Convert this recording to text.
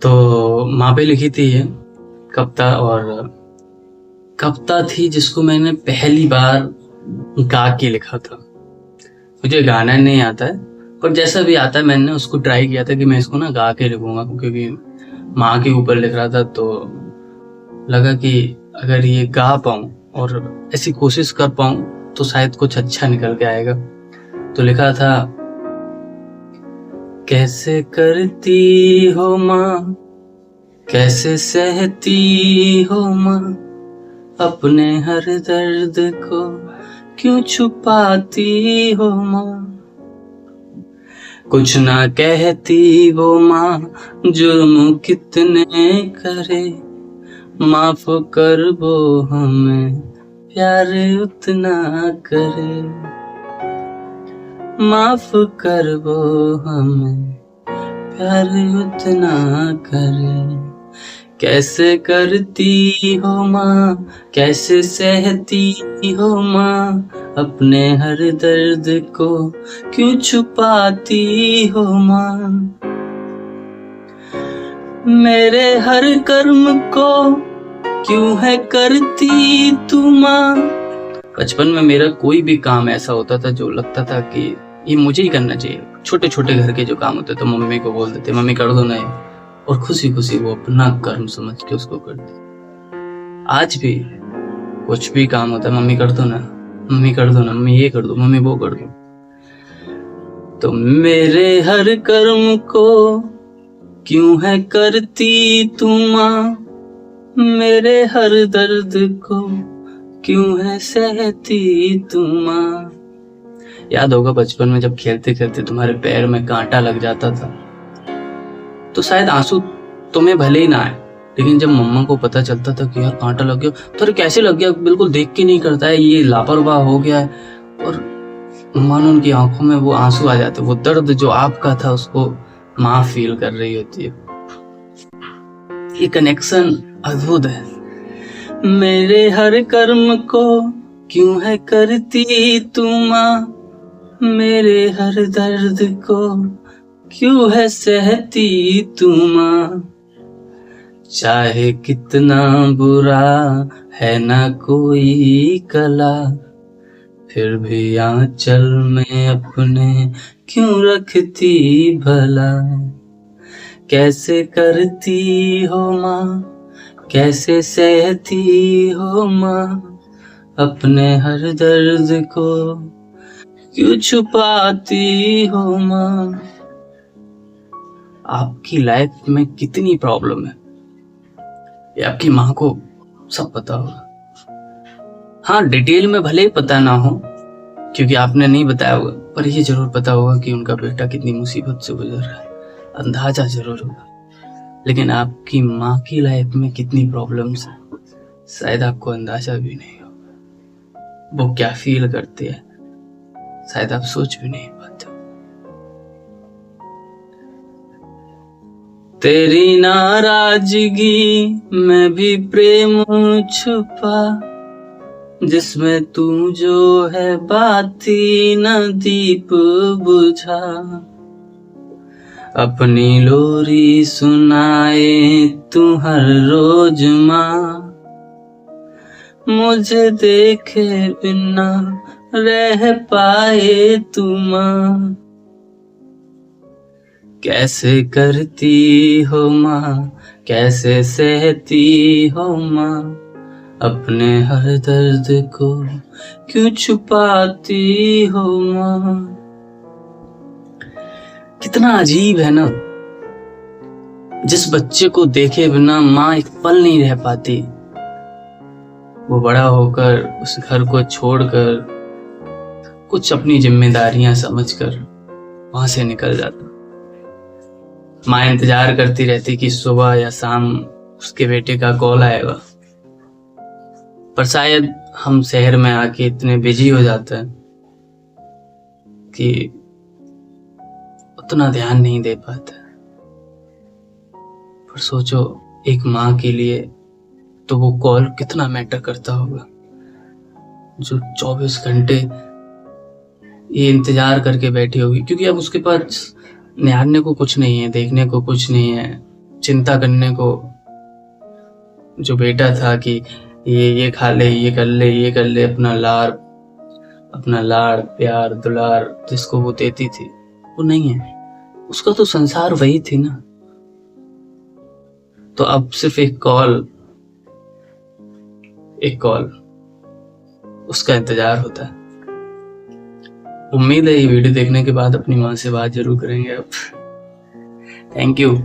तो माँ पे लिखी थी ये कविता, और कविता थी जिसको मैंने पहली बार गा के लिखा था। मुझे गाना नहीं आता है, पर जैसा भी आता है मैंने उसको ट्राई किया था कि मैं इसको ना गा के लिखूंगा, क्योंकि माँ के ऊपर लिख रहा था तो लगा कि अगर ये गा पाऊँ और ऐसी कोशिश कर पाऊँ तो शायद कुछ अच्छा निकल के आएगा। तो लिखा था, कैसे करती हो माँ, कैसे सहती हो माँ, अपने हर दर्द को क्यों छुपाती हो माँ। कुछ ना कहती वो माँ, जुर्म कितने करे, माफ कर वो हमें प्यार उतना करे, माफ कर वो हमें प्यार उतना करे। कैसे करती हो माँ, कैसे सहती हो माँ, अपने हर दर्द को क्यों छुपाती हो माँ। मेरे हर कर्म को क्यों है करती तू माँ। बचपन में मेरा कोई भी काम ऐसा होता था जो लगता था कि ये मुझे ही करना चाहिए। छोटे छोटे घर के जो काम होते तो मम्मी को बोल देते, मम्मी कर दो ना ये, और खुशी खुशी वो अपना कर्म समझ के उसको करती। आज भी कुछ भी काम होता है, मम्मी कर दो ना, मम्मी कर दो ना, मम्मी ये कर दो, मम्मी वो कर दो। तो मेरे हर कर्म को क्यों है करती तू माँ, मेरे हर दर्द को क्यों है सहती तू माँ। याद होगा बचपन में जब खेलते खेलते तुम्हारे पैर में कांटा लग जाता था, तो शायद आंसू तुम्हें भले ही ना आए, लेकिन जब मम्मा को पता चलता था कि यार कांटा लग गया, तो अरे कैसे लग गया, बिल्कुल देख के नहीं करता है, ये लापरवाह हो गया है, और मानो उनकी आंखों में वो आंसू आ जाते, वो दर्द जो आपका था उसको माँ फील कर रही होती है। ये कनेक्शन अद्भुत है। मेरे हर कर्म को क्यों है करती तू माँ, मेरे हर दर्द को क्यों है सहती तू माँ। चाहे कितना बुरा है ना कोई कला, फिर भी आंचल में अपने क्यों रखती भला। कैसे करती हो माँ, कैसे सहती हो माँ, अपने हर दर्द को क्यों छुपाती हो माँ। आपकी लाइफ में कितनी प्रॉब्लम है ये आपकी माँ को सब पता होगा। हाँ, डिटेल में भले ही पता ना हो क्योंकि आपने नहीं बताया होगा, पर ये जरूर पता होगा कि उनका बेटा कितनी मुसीबत से गुजर रहा है, अंदाजा जरूर होगा। लेकिन आपकी माँ की लाइफ में कितनी प्रॉब्लम्स है शायद आपको अंदाजा भी नहीं होगा। वो क्या फील करती है शायद आप सोच भी नहीं पाते। तेरी नाराजगी में भी प्रेम छुपा, जिसमें तू जो है बाती न दीप बुझा। अपनी लोरी सुनाए तू हर रोज माँ, मुझे देखे बिना रह पाए तू माँ। कैसे करती हो माँ, कैसे सहती हो माँ, अपने हर दर्द को क्यों छुपाती हो माँ। कितना अजीब है ना, जिस बच्चे को देखे बिना माँ एक पल नहीं रह पाती, वो बड़ा होकर उस घर को छोड़कर कुछ अपनी जिम्मेदारियां समझकर वहां से निकल जाता। माँ इंतजार करती रहती कि सुबह या शाम उसके बेटे का कॉल आएगा, पर शायद हम शहर में आके इतने बिजी हो जाते हैं कि उतना ध्यान नहीं दे पाते। पर सोचो एक माँ के लिए तो वो कॉल कितना मैटर करता होगा, जो 24 घंटे ये इंतजार करके बैठी होगी, क्योंकि अब उसके पास निहारने को कुछ नहीं है, देखने को कुछ नहीं है, चिंता करने को जो बेटा था कि ये खा ले, ये कर ले, ये कर ले, अपना लाड़ प्यार दुलार जिसको वो देती थी, वो नहीं है। उसका तो संसार वही थी ना। तो अब सिर्फ एक कॉल उसका इंतजार होता है। उम्मीद है ये वीडियो देखने के बाद अपनी माँ से बात जरूर करेंगे अब। Thank you.